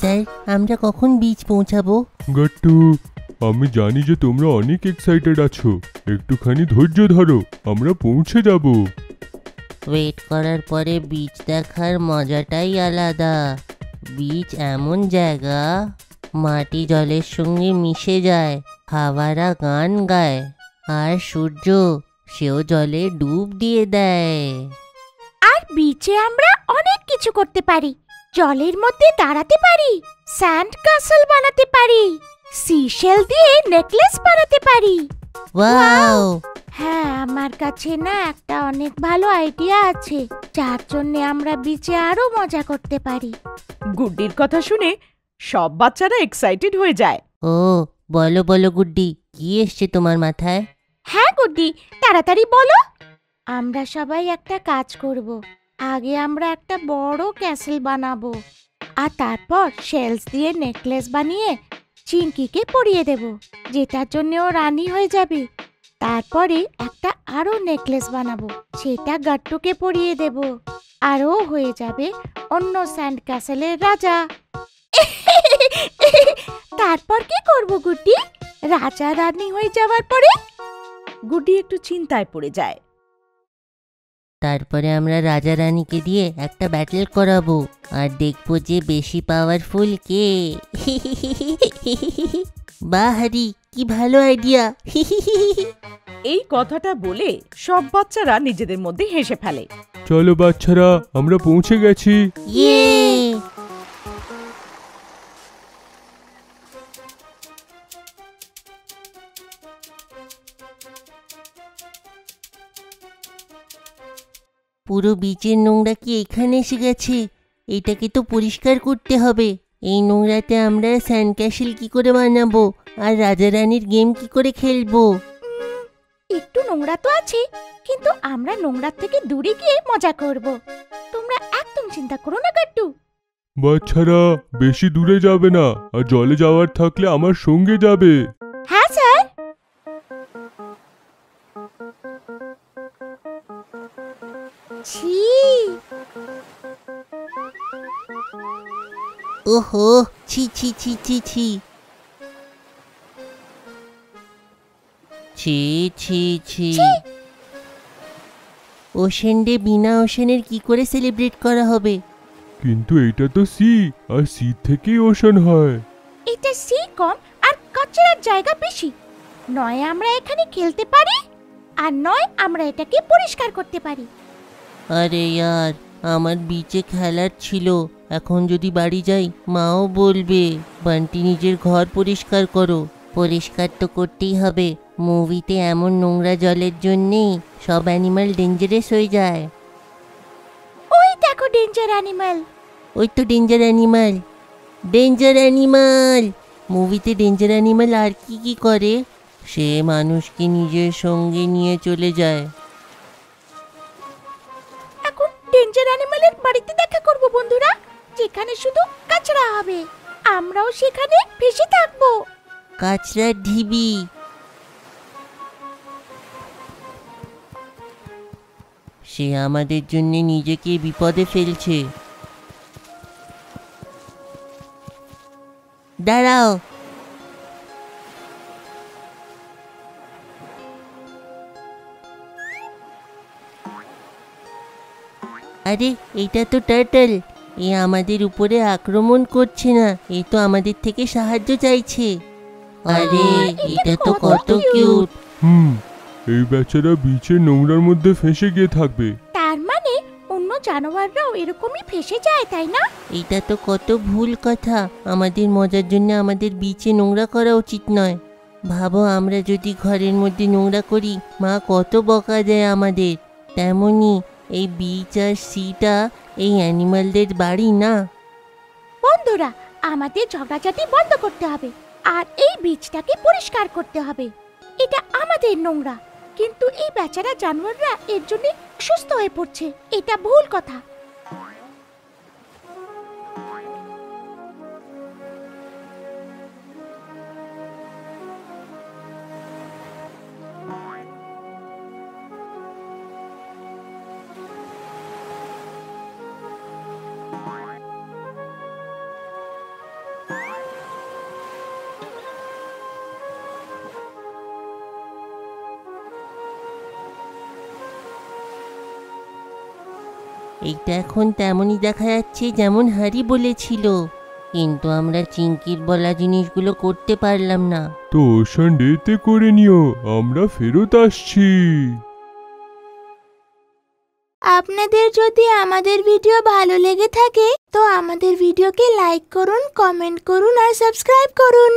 Sir, আমরা কখন beach পৌঁছাবো? গাট্টু, আমি জানি যে তোমরা অনেক এক্সাইটেড আছো। একটুখানি ধৈর্য ধরো, আমরা পৌঁছে যাব। ওয়েট করার পরে বিচ দেখার মজাটাই আলাদা। বিচ এমন জায়গা, মাটি জলের সঙ্গে মিশে যায়, হাওয়ারা গান গায়, আর সূর্য সেও জলে ডুব দিয়ে দেয়। আর বিচে আমরা অনেক কিছু করতে পারি। জলের মধ্যে দাঁড়াতে পারি, স্যান্ড ক্যাসেল বানাতে পারি, সিশেল দিয়ে নেকলেস বানাতে পারি। ওয়াও! হ্যাঁ, আমার কাছে না একটা অনেক ভালো আইডিয়া আছে, যার জন্য আমরা বিচে আরো মজা করতে পারি। গুড্ডির কথা শুনে সব বাচ্চারা এক্সাইটেড হয়ে যায়। ও, বলো বলো গুড্ডি, কি এসছে তোমার মাথায়? হ্যাঁ গুড্ডি, তাড়াতাড়ি বলো। আমরা সবাই একটা কাজ করব। আগে আমরা একটা বড় ক্যাসেল বানাবো, আর তারপর শেলস দিয়ে নেকলেস বানিয়ে চিঙ্কিকে পরিয়ে দেব, যেটার জন্য ও রানী হয়ে যাবে। তারপরে একটা আরো নেকলেস বানাবো, সেটা গাট্টুকে পরিয়ে দেব, আর ও হয়ে যাবে অন্য স্যান্ড ক্যাসেলের রাজা। তারপর কি করব গুড্ডি, রাজা রানী হয়ে যাওয়ার পরে? গুড্ডি একটু চিন্তায় পড়ে যায়। তারপরে আমরা রাজা রানীকে দিয়ে একটা ব্যাটল করাবো, আর দেখবো যে বেশি পাওয়ারফুল কে। বাহ হারি, কি ভালো আইডিয়া! এই কথাটা বলে সব বাচ্চারা নিজেদের মধ্যে হেসে ফেলে। চলো বাচ্চারা, আমরা পৌঁছে গেছি। ইয়ে! পুরো বিচের নোংরা কি এখানে এসে গেছে? এটাকে তো পরিষ্কার করতে হবে। এই নোংরাতে আমরা স্যান্ড ক্যাসেল কি করে বানাবো, আর রাজা রানীর গেম কি করে খেলবো? একটু নোংরা তো আছে, কিন্তু আমরা নোংরার থেকে দূরে গিয়ে মজা করব। তোমরা একদম চিন্তা করো না গাট্টু। বাচ্চারা, বেশি দূরে যাবে না, আর জলে যাওয়ার থাকলে আমার সঙ্গে যাবে। হ্যাঁ স্যার। ছি, ওহো, ছি ছি ছি ছি ছি ছি ছি ছি। ওশেন ডে বিনা ওশেনের কি করে সেলিব্রেট করা হবে? কিন্তু এটা তো সি, আর সি থেকেই ওশান হয়। এটা সি কম আর কাচরার জায়গা বেশি। নয় আমরা এখানে খেলতে পারি, আর নয় আমরা এটাকে পরিষ্কার করতে পারি। আরে ইয়ার, আমার বিচে খেলার ছিল। এখন যদি বাড়ি যাই, মাও বলবে বান্টি নিজের ঘর পরিষ্কার করো। পরিষ্কার তো করতেই হবে, মুভিতে এমন নোংরা জলের জন্যেই সব অ্যানিমাল ডেঞ্জারাস হয়ে যায়। ওই দেখো ডেঞ্জার অ্যানিমাল। ওই তো ডেঞ্জার অ্যানিমাল, ডেঞ্জার অ্যানিমাল। মুভিতে ডেঞ্জার অ্যানিমাল আর কি কি করে? সে মানুষকে নিজের সঙ্গে নিয়ে চলে যায়। এখন ডেঞ্জার অ্যানিমালের বাড়িতে দেখা করব বন্ধুরা, যেখানে শুধু কাচরা হবে। আমরাও সেখানে ভেসে থাকবো। কাচরার ঢিবি। সে আমাদের জন্য নিজেকে বিপদে ফেলছে। দাঁড়াও! আরে, এটা তো টার্টল। এ আমাদের উপরে আক্রমণ করছে না, এ তো আমাদের থেকে সাহায্য চাইছে। আরে, এটা তো কত কিউট! এই বেচারা বিচের নোংরার মধ্যে ফেঁসে গিয়ে থাকবে। তার মানে অন্য জানোয়াররাও এরকমই ফেসে যায়, তাই না? এটা তো কত ভুল কথা। আমাদের মজার জন্য আমাদের বিচে নোংরা করা উচিত নয়। ভাবো, আমরা যদি ঘরের মধ্যে নোংরা করি, মা কত বকা দেয় আমাদের। তেমনি এই বিচ আর সিটা এই অ্যানিমালদের বাড়ি না। বন্ধুরা, আমাদের ঝগড়াঝাটি বন্ধ করতে হবে, আর এই বীজটাকে পরিষ্কার করতে হবে। এটা আমাদের নোংরা, কিন্তু এই বেচারা জানোয়াররা এর জন্য সুস্থ হয়ে পড়ছে। এটা ভুল কথা। এইটা এখন তেমনই দেখা যাচ্ছে যেমন হারি বলেছিল, কিন্তু আমরা চিঙ্কির বলা জিনিসগুলো করতে পারলাম না। তো ওশান ডেতে করে নিও, আমরা ফেরত আসছি। আপনাদের যদি আমাদের ভিডিও ভালো লেগে থাকে তো আমাদের ভিডিওকে লাইক করুন, কমেন্ট করুন আর সাবস্ক্রাইব করুন।